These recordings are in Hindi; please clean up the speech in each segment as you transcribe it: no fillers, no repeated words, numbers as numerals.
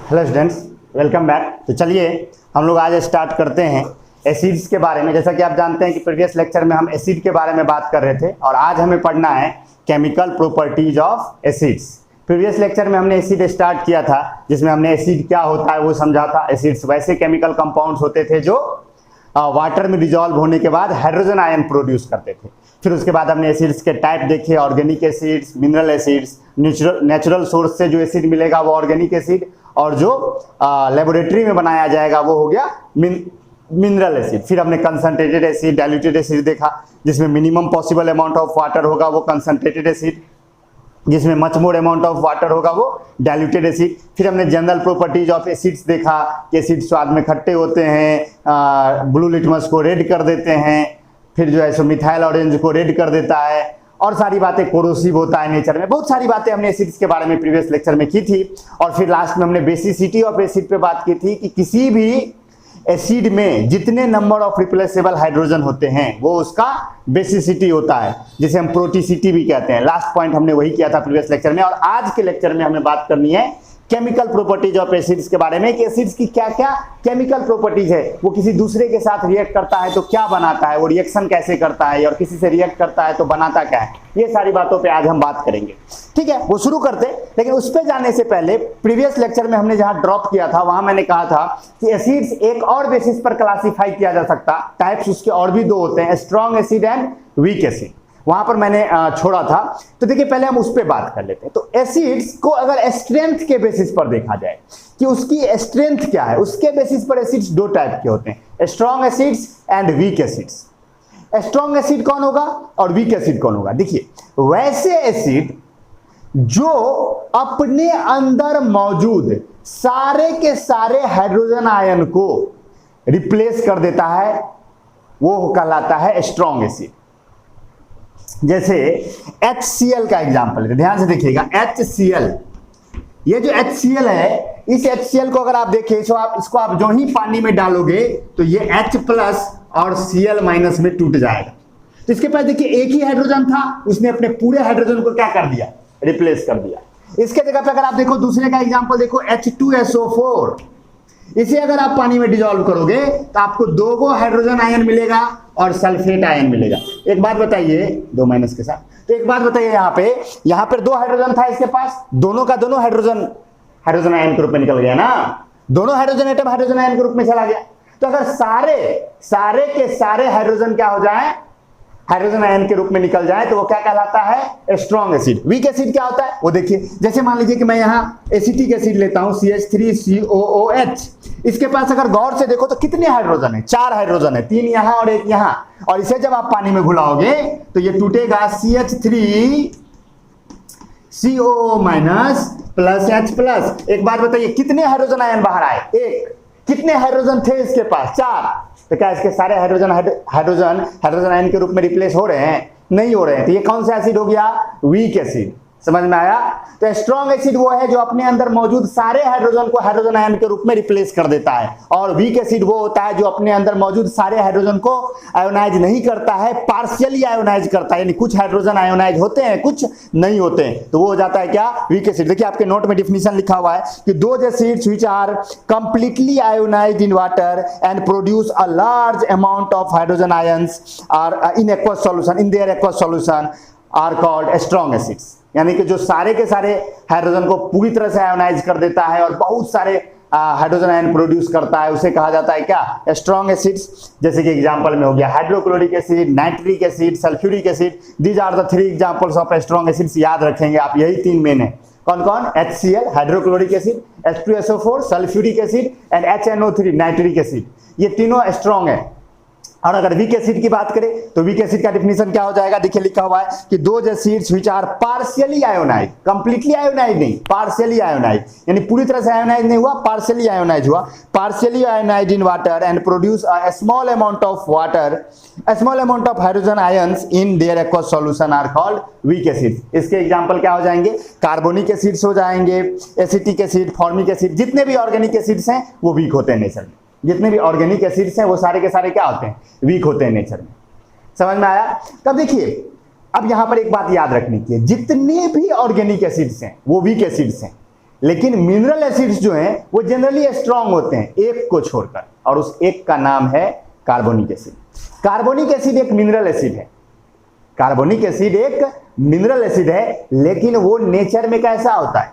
Hello students, welcome back. तो चलिए हम लोग आज स्टार्ट करते हैं एसिड्स के बारे में। जैसा कि आप जानते हैं कि प्रीवियस लेक्चर में हम एसिड के बारे में बात कर रहे थे और आज हमें पढ़ना है chemical properties of acids. Previous lecture में हमने एसिड स्टार्ट किया था जिसमें हमने एसिड क्या होता है वो समझा था। एसिड्स वैसे केमिकल कंपाउंड्स होते थे जो वाटर में डिजॉल्व होने के बाद हाइड्रोजन आयन प्रोड्यूस करते थे। फिर उसके बाद हमने एसिड्स के टाइप देखे, organic acids, mineral acids. Natural source से जो एसिड मिलेगा वो ऑर्गेनिक एसिड, और जो लेबोरेटरी में बनाया जाएगा वो हो गया मिनरल एसिड। फिर हमने कंसंट्रेटेड एसिड, डाइल्यूटेड एसिड देखा जिसमें minimum possible amount of water होगा वो कंसंट्रेटेड एसिड, जिसमें much more amount of water होगा वो डाइल्यूटेड एसिड। फिर हमने जनरल प्रॉपर्टीज ऑफ एसिड्स देखा कि एसिड स्वाद में खट्टे होते हैं, ब्लू लिटमस को रेड कर देते हैं, फिर जो है सो मिथाइल ऑरेंज को रेड कर देता है, और सारी बातें कोरोसिव होता है नेचर में। बहुत सारी बातें हमने एसिड्स के बारे में प्रीवियस लेक्चर में की थी। और फिर लास्ट में हमने बेसिसिटी ऑफ एसिड पे बात की थी कि किसी भी एसिड में जितने नंबर ऑफ रिप्लेसेबल हाइड्रोजन होते हैं वो उसका बेसिसिटी होता है, जिसे हम प्रोटिसिटी भी कहते हैं। लास्ट पॉइंट हमने वही किया था प्रीवियस लेक्चर में। और आज के लेक्चर में हमें बात करनी है केमिकल प्रॉपर्टीज ऑफ एसिड्स के बारे में कि एसिड्स की क्या क्या केमिकल प्रॉपर्टीज है, वो किसी दूसरे के साथ रिएक्ट करता है तो क्या बनाता है, वो रिएक्शन कैसे करता है, और किसी से रिएक्ट करता है तो बनाता क्या है। ये सारी बातों पे आज हम बात करेंगे। ठीक है, वो शुरू करते। लेकिन उस पे जाने से पहले प्रीवियस लेक्चर में हमने जहां ड्रॉप किया था वहां मैंने कहा था कि एसिड्स एक और बेसिस पर क्लासिफाई किया जा सकता। टाइप्स उसके और भी दो होते हैं, strong acid and weak acid. वहां पर मैंने छोड़ा था। तो देखिए पहले हम उस पर बात कर लेते हैं। तो एसिड्स को अगर स्ट्रेंथ के बेसिस पर देखा जाए कि उसकी स्ट्रेंथ क्या है, उसके बेसिस पर एसिड्स दो टाइप के होते हैं, strong acids and weak acids. Strong acid कौन होगा और वीक एसिड कौन होगा? देखिए, वैसे एसिड जो अपने अंदर मौजूद सारे के सारे हाइड्रोजन आयन को रिप्लेस कर देता है वो कहलाता है स्ट्रॉन्ग एसिड। जैसे HCl का एग्जांपल है, ध्यान से देखिएगा। HCl, ये जो HCl है, इस HCl को अगर आप देखें इसको आप जो ही पानी में डालोगे तो ये H प्लस और Cl माइनस में टूट जाएगा। तो इसके पास देखिए एक ही हाइड्रोजन था, उसने अपने पूरे हाइड्रोजन को क्या कर दिया, रिप्लेस कर दिया। इसके जगह पे अगर आप देखो दूसरे का एग्जांपल देखो, H2SO4, इसे अगर आप पानी में डिजॉल्व करोगे तो आपको दो हाइड्रोजन आयन मिलेगा और सल्फेट आयन मिलेगा। एक बात बताइए, दो माइनस के साथ, तो एक बात बताइए, यहाँ पे दो हाइड्रोजन था इसके पास, दोनों का दोनों हाइड्रोजन आयन के रूप में निकल गया ना, दोनों हाइड्रोजन एटम हाइड्रोजन आयन के रूप में चला गया। तो अगर सारे के सारे हाइड्रोजन क्या हो जाए, हाइड्रोजन आयन के रूप में निकल जाए तो वो क्या कहलाता है, स्ट्रॉन्ग एसिड। वीक एसिड क्या होता है वो देखिए, जैसे मान लीजिए कि मैं यहाँ एसिटिक एसिड लेता हूँ CH3COOH, इसके पास अगर गौर से देखो तो कितने हाइड्रोजन है, 4 हाइड्रोजन है, 3 यहाँ और 1 यहाँ। और इसे जब आप पानी में घुलाओगे तो ये टूटेगा CH3CO minus plus H plus. एक बात बताइए, कितने हाइड्रोजन आयन बाहर आए, 1। कितने हाइड्रोजन थे इसके पास, 4। तो क्या इसके सारे हाइड्रोजन आयन के रूप में रिप्लेस हो रहे हैं? नहीं हो रहे हैं। तो ये कौन सा एसिड हो गया, वीक एसिड। समझ में आया? तो स्ट्रॉन्ग एसिड वो है जो अपने अंदर मौजूद सारे हाइड्रोजन को हाइड्रोजन आयन के रूप में रिप्लेस कर देता है, और वीक एसिड वो होता है जो अपने अंदर मौजूद सारे हाइड्रोजन को आयोनाइज नहीं करता है, पार्शियली आयोनाइज करता है, यानी कुछ हाइड्रोजन आयोनाइज होते हैं कुछ नहीं होते हैं, तो वो हो जाता है क्या, वीक एसिड। देखिए आपके नोट में डिफिनीशन लिखा हुआ है कि those acids which are completely ionized in water and produce a large amount of hydrogen ions are in aqueous solution, in their aqueous solution are called strong acids. यानी कि जो सारे के सारे हाइड्रोजन को पूरी तरह से आयोनाइज कर देता है और बहुत सारे हाइड्रोजन आयन प्रोड्यूस करता है, उसे कहा जाता है क्या, स्ट्रॉन्ग एसिड्स। जैसे कि एग्जांपल में हो गया hydrochloric acid, nitric acid, sulphuric acid. These are the 3 examples of strong acids. याद रखेंगे आप, यही 3 मेन है। कौन कौन? HCl hydrochloric acid, H2SO4 sulphuric acid and HNO3 nitric acid. ये तीनों स्ट्रॉन्ग है। और अगर वीक एसिड की बात करें तो वीक एसिड का डिफिनीशन क्या हो जाएगा, देखिए लिखा हुआ है कि those acids which are partially ionized, completely ionized नहीं, पार्शियली आयोनाइज्ड, यानी पूरी तरह से आयोनाइज नहीं हुआ, पार्शियली आयोनाइज हुआ, partially ionized in water and produce a small amount of water, a small amount of hydrogen ions in their aqueous solution are called weak acid. इसके एग्जांपल क्या हो जाएंगे, कार्बोनिक एसिड्स हो जाएंगे, एसिटिक एसिड, फॉर्मिक एसिड। जितने भी ऑर्गेनिक एसिड्स हैं वो वीक होते हैं नेचर में। जितने भी ऑर्गेनिक एसिड्स हैं वो सारे के सारे क्या होते हैं, वीक होते हैं नेचर में। समझ में आया? तब देखिए अब यहां पर एक बात याद रखनी चाहिए, जितने भी ऑर्गेनिक एसिड्स हैं वो वीक एसिड्स हैं, लेकिन मिनरल एसिड्स जो हैं वो जनरली स्ट्रांग होते हैं एक को छोड़कर, और उस एक का नाम है कार्बोनिक एसिड। कार्बोनिक एसिड एक मिनरल एसिड है, कार्बोनिक एसिड एक मिनरल एसिड है, लेकिन वो नेचर में कैसा होता है,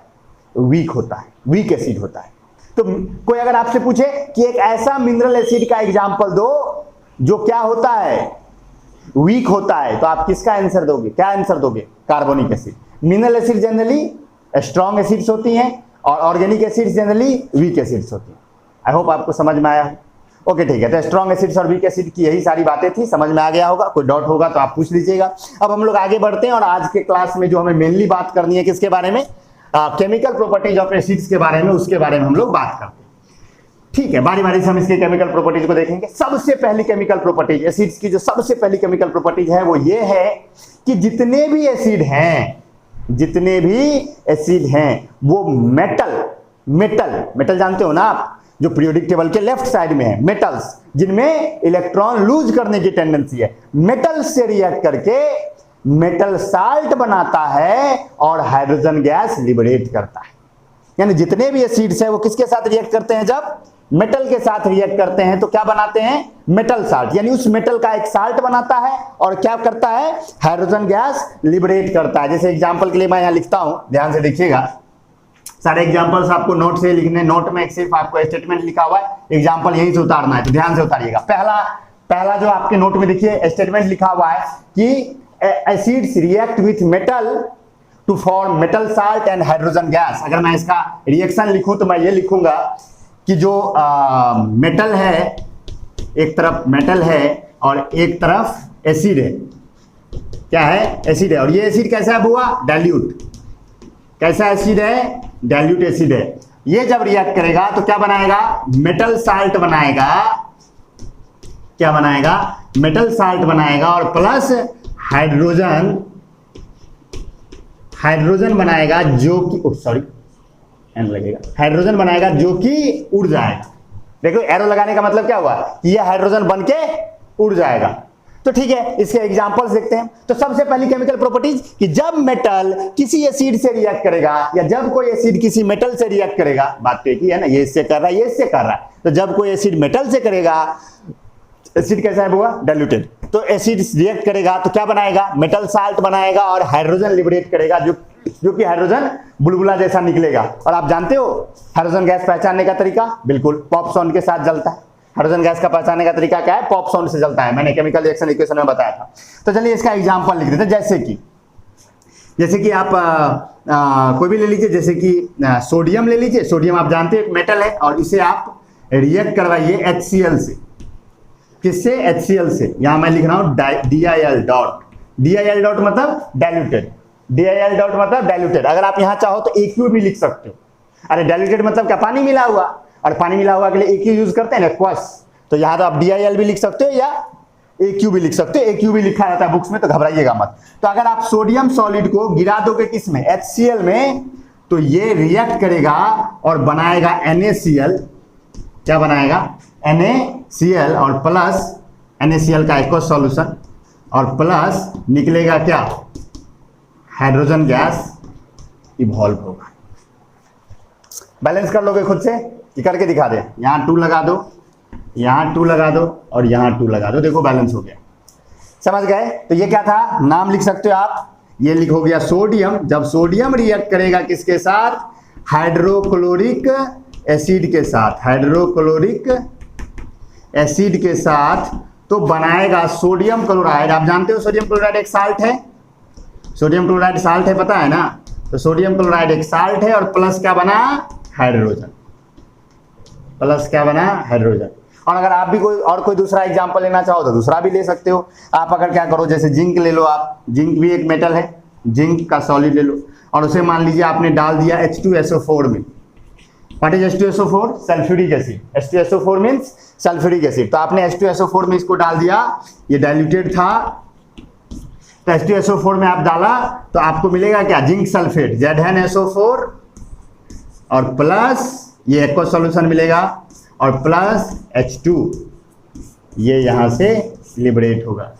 वीक होता है, वीक एसिड होता है। तो कोई अगर आपसे पूछे कि एक ऐसा मिनरल एसिड का एग्जांपल दो जो क्या होता है, वीक होता है, तो आप किसका आंसर दोगे, क्या आंसर दोगे, carbonic acid. Mineral acid generally strong acids होती हैं और organic acids generally weak acids होती हैं। आई होप आपको समझ में आया। ओके ठीक है, तो स्ट्रॉन्ग एसिड्स और वीक एसिड की यही सारी बातें थी, समझ में आ गया होगा। कोई डाउट होगा तो आप पूछ लीजिएगा। अब हम लोग आगे बढ़ते हैं और आज के क्लास में जो हमें मेनली बात करनी है किसके बारे में, केमिकल प्रॉपर्टीज ऑफ एसिड्स के बारे में, उसके बारे में हम लोग बात करते हैं। ठीक है, बारी बारी से हम इसके केमिकल प्रॉपर्टीज को देखेंगे। सबसे पहली केमिकल प्रॉपर्टीज एसिड्स की, जो सबसे पहली केमिकल प्रॉपर्टीज है वो ये है कि जितने भी एसिड हैं, जितने भी एसिड हैं वो मेटल, मेटल मेटल जानते हो ना आप, जो पीरियोडिक टेबल के लेफ्ट साइड में है, मेटल्स जिनमें इलेक्ट्रॉन लूज करने की टेंडेंसी है, मेटल से रिएक्ट करके मेटल साल्ट बनाता है और हाइड्रोजन गैस लिबरेट करता है। यानी जितने भी एसिड्स हैं वो किसके साथ रिएक्ट करते हैं, जब मेटल के साथ रिएक्ट करते हैं तो क्या बनाते हैं, मेटल साल्ट, यानी उस मेटल का एक साल्ट बनाता है और क्या करता है, हाइड्रोजन गैस लिबरेट करता है। जैसे एग्जांपल के लिए मैं यहां लिखता हूं, ध्यान से देखिएगा, सारे एग्जांपल्स आपको नोट से लिखने, नोट में सिर्फ आपको स्टेटमेंट लिखा हुआ है, एग्जांपल यहीं से उतारना है, तो ध्यान से उतारिएगा। पहला जो आपके नोट में देखिए स्टेटमेंट लिखा हुआ है कि acids react with metal to form metal salt and hydrogen gas. अगर मैं इसका रिएक्शन लिखूं तो मैं ये लिखूंगा कि जो मेटल है, एक तरफ मेटल है और एक तरफ एसिड है, क्या है, एसिड है, और ये एसिड कैसा है बुआ, डाइल्यूट, कैसा एसिड है, डाइल्यूट एसिड है। ये जब रिएक्ट करेगा तो क्या बनाएगा, मेटल साल्ट बनाएगा, क्या बनाएगा, मेटल साल्ट बनाएगा और प्लस हाइड्रोजन, हाइड्रोजन बनाएगा जो कि सॉरी एन लगेगा, हाइड्रोजन बनाएगा जो कि उड़ जाएगा। देखो एरो लगाने का मतलब क्या हुआ, ये हाइड्रोजन बन के उड़ जाएगा। तो ठीक है, इसके एग्जांपल्स देखते हैं। तो सबसे पहली केमिकल प्रॉपर्टीज कि जब मेटल किसी एसिड से रिएक्ट करेगा, या जब कोई एसिड किसी मेटल से रिएक्ट करेगा, बात तो एक ही है ना, ये इससे कर रहा है, ये इससे कर रहा है, तो जब कोई एसिड मेटल से करेगा, एसिड कैसा है बुआ, डाइल्यूटेड, तो एसिड रिएक्ट करेगा तो क्या बनाएगा, मेटल साल्ट बनाएगा और हाइड्रोजन लिबरेट करेगा, जो कि हाइड्रोजन बुलबुला जैसा निकलेगा। और आप जानते हो हाइड्रोजन गैस पहचानने का तरीका, बिल्कुल पॉप साउंड के साथ जलता है। हाइड्रोजन गैस का पहचानने का तरीका क्या है, पॉप साउंड से जलता है, मैंने केमिकल रिएक्शन इक्वेशन में बताया था। तो चलिए इसका एग्जांपल लिख देते हैं। जैसे कि आप कोई भी ले लीजिए, जैसे कि सोडियम ले लीजिए। सोडियम आप जानते हैं एक मेटल है और इसे आप रिएक्ट करवाइए HCl से। किससे, HCl से। यहां मैं लिख रहा हूं DIL डॉट, DIL डॉट मतलब डाइल्यूटेड, DIL डॉट मतलब डाइल्यूटेड। अगर आप यहां चाहो तो AQ भी लिख सकते हो। अरे डाइल्यूटेड मतलब क्या, पानी मिला हुआ, और पानी मिला हुआ के लिए AQ यूज करते हैं ना, एक्वस, तो यहां तो आप DIL भी लिख सकते हो या AQ भी लिख सकते हो। AQ भी लिखा रहता है बुक्स में, तो घबराइएगा मत। तो अगर आप सोडियम सॉलिड को गिरा दोगे किस में, HCl में, तो ये रिएक्ट करेगा और बनाएगा NaCl, क्या बनाएगा, NaCl, और प्लस NaCl का एक्वस सॉल्यूशन, और प्लस निकलेगा क्या, हाइड्रोजन गैस इवॉल्व होगा। बैलेंस कर लोगे खुद से कि करके दिखा दे, यहां 2 लगा दो, यहां 2 लगा दो और यहां 2 लगा दो, देखो बैलेंस हो गया। समझ गए। तो ये क्या था, नाम लिख सकते हो आप, ये लिख हो गया सोडियम। जब सोडियम रिएक्ट करेगा किसके साथ, हाइड्रोक्लोरिक एसिड के साथ, हाइड्रोक्लोरिक एसिड के साथ, तो बनाएगा सोडियम क्लोराइड। आप जानते हो सोडियम क्लोराइड एक साल्ट है, सोडियम क्लोराइड साल्ट है, पता है ना। तो सोडियम क्लोराइड एक साल्ट है और प्लस क्या बना, हाइड्रोजन, प्लस क्या बना, हाइड्रोजन। और अगर आप भी कोई दूसरा एग्जांपल लेना चाहो तो दूसरा भी ले सकते हो। आप अगर क्या करो, जैसे जिंक ले लो आप, जिंक भी एक मेटल है, जिंक का सॉलिड ले लो और उसे मान लीजिए आपने डाल दिया H2SO4 में। What is H2SO4, sulphuric acid. H2SO4 means sulphuric acid. तो आपने H2SO4 में इसको डाल दिया, ये डाइल्यूटेड था, तो H2SO4 में आप डाला तो आपको मिलेगा क्या, जिंक सल्फेट, ZnSO4, और प्लस ये एक्वस सॉल्यूशन मिलेगा, और प्लस H2, ये यहां से लिबरेट होगा।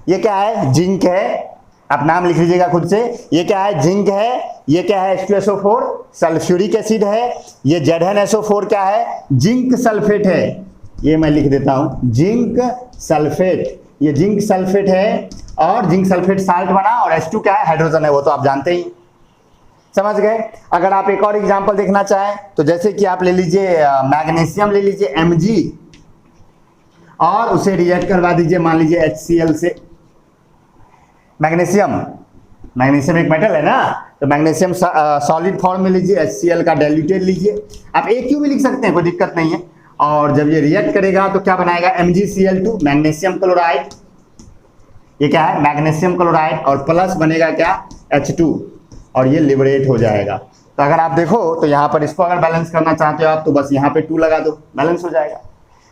ये क्या है, जिंक है, आप नाम लिख लीजिएगा खुद से। ये क्या है? जिंक है। ये क्या है? H2SO4 सल्फ्यूरिक एसिड है। ये ZnSO4 क्या है? जिंक सल्फेट है। ये मैं लिख देता हूं, जिंक सल्फेट। ये जिंक सल्फेट है और जिंक सल्फेट साल्ट बना, और H2 क्या है? हाइड्रोजन है, वो तो आप जानते ही। समझ गए? अगर आप एक और एग्जांपल देखना चाहें तो जैसे कि आप ले लीजिए मैग्नीशियम ले लीजिए Mg, और उसे रिएक्ट करवा दीजिए मान लीजिए HCl से। मैग्नीशियम एक मेटल है ना, तो मैग्नीशियम सॉलिड फॉर्म में लीजिए, HCl का डाइल्यूटेड लीजिए। आप AQ भी लिख सकते हैं, कोई दिक्कत नहीं है। और जब ये रिएक्ट करेगा तो क्या बनाएगा? MgCl2, magnesium chloride. ये क्या है? मैग्नीशियम क्लोराइड, और प्लस बनेगा क्या? H2, और ये लिबरेट हो जाएगा। तो अगर आप देखो तो यहाँ पर इसको अगर बैलेंस करना चाहते हो आप, तो बस यहाँ पे 2 लगा दो, बैलेंस हो जाएगा।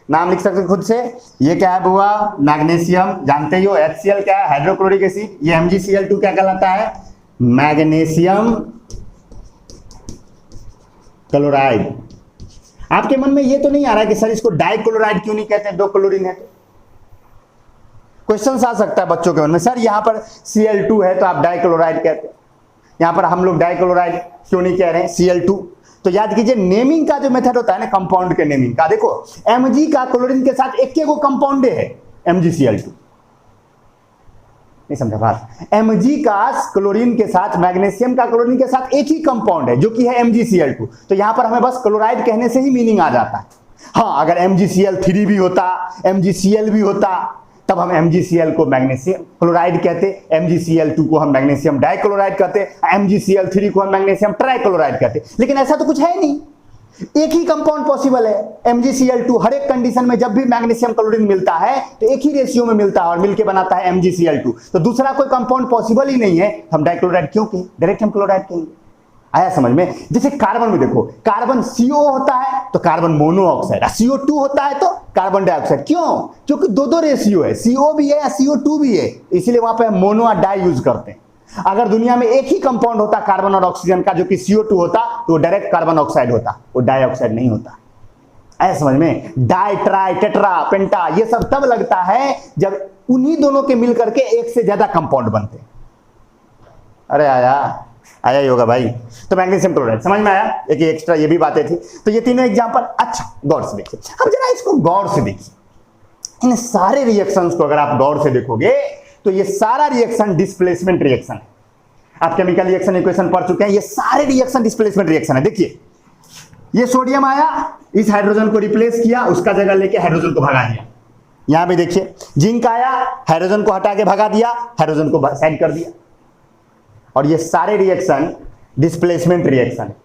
नाम लिख सकते हो खुद से। ये क्या है बुआ? मैग्नीशियम, जानते ही हो। HCl क्या है? Hydrochloric acid. ये MgCl2 क्या कहलाता है? Magnesium chloride. आपके मन में ये तो नहीं आ रहा है कि सर इसको डाइक्लोराइड क्यों नहीं कहते? 2 क्लोरीन है। क्वेश्चन आ सकता है बच्चों के मन में, सर यहाँ पर Cl2 है तो आप डाइक्लोराइड कहते हैं, यहाँ पर हम लोग डाइक्लोराइड क्यों नहीं कह रहे हैं? Cl2। तो याद कीजिए, नेमिंग का जो मेथड होता है ना, कंपाउंड के नेमिंग का, देखो Mg का क्लोरीन के साथ एक को कंपाउंड है, MgCl2। नहीं समझा बात? Mg का क्लोरीन के साथ, मैग्नीशियम का क्लोरीन के साथ एक ही कंपाउंड है जो कि है MgCl2। तो यहां पर हमें बस क्लोराइड कहने से ही मीनिंग आ जाता है। हाँ, अगर MgCl3 भी होता, MgCl भी होता, तब हम MgCl को मैग्नीशियम क्लोराइड कहते, MgCl2 को हम मैग्नीशियम डाइक्लोराइड कहते, MgCl3 को हम मैग्नीशियम ट्राइक्लोराइड कहते। लेकिन ऐसा तो कुछ है नहीं, एक ही कंपाउंड पॉसिबल है MgCl2। हर एक कंडीशन में जब भी मैग्नीशियम क्लोरीन मिलता है तो एक ही रेशियो में मिलता है और मिलके बनाता है MgCl2। तो दूसरा कोई कंपाउंड पॉसिबल ही नहीं है, हम डाइक्लोराइड क्यों कहें? डायरेक्ट हम क्लोराइड कहेंगे। आया समझ में? जैसे कार्बन में देखो, कार्बन CO होता है तो कार्बन मोनोऑक्साइड, CO2 होता है तो कार्बन डाइऑक्साइड। क्यों? क्योंकि दो रेशियो है, CO भी है, CO2 भी है, इसीलिए वहां पे हम मोनो और डाई यूज करते हैं। अगर दुनिया में एक ही कंपाउंड होता कार्बन और ऑक्सीजन का जो कि CO2 होता, तो वो डायरेक्ट कार्बन ऑक्साइड होता, वो डाइऑक्साइड नहीं होता। आया समझ में? डाई, ट्राई, टेट्रा, पेंटा, ये सब तब लगता है जब उन्हीं दोनों के मिलकर के एक से ज्यादा कंपाउंड बनते। अरे आया ही होगा भाई। तो मैग्नीशियम क्लोराइड समझ में आया? एक एक्स्ट्रा ये भी बातें थी। तो ये तीनों एग्जांपल अच्छा गौर से देखिए। अब जरा इसको गौर से देखिए, इन सारे रिएक्शंस को अगर आप गौर से देखोगे तो ये सारा रिएक्शन डिस्प्लेसमेंट रिएक्शन है। आप केमिकल रिएक्शन इक्वेशन पढ़ चुके हैं, ये सारे रिएक्शन डिस्प्लेसमेंट रिएक्शन है। देखिए, ये सोडियम आया, इस हाइड्रोजन को रिप्लेस किया, उसका जगह लेके हाइड्रोजन को भगा दिया। यहां भी देखिए, जिंक आया, हाइड्रोजन को हटा के भगा दिया, हाइड्रोजन को साइड कर दिया। और ये सारे रिएक्शन डिस्प्लेसमेंट रिएक्शन है।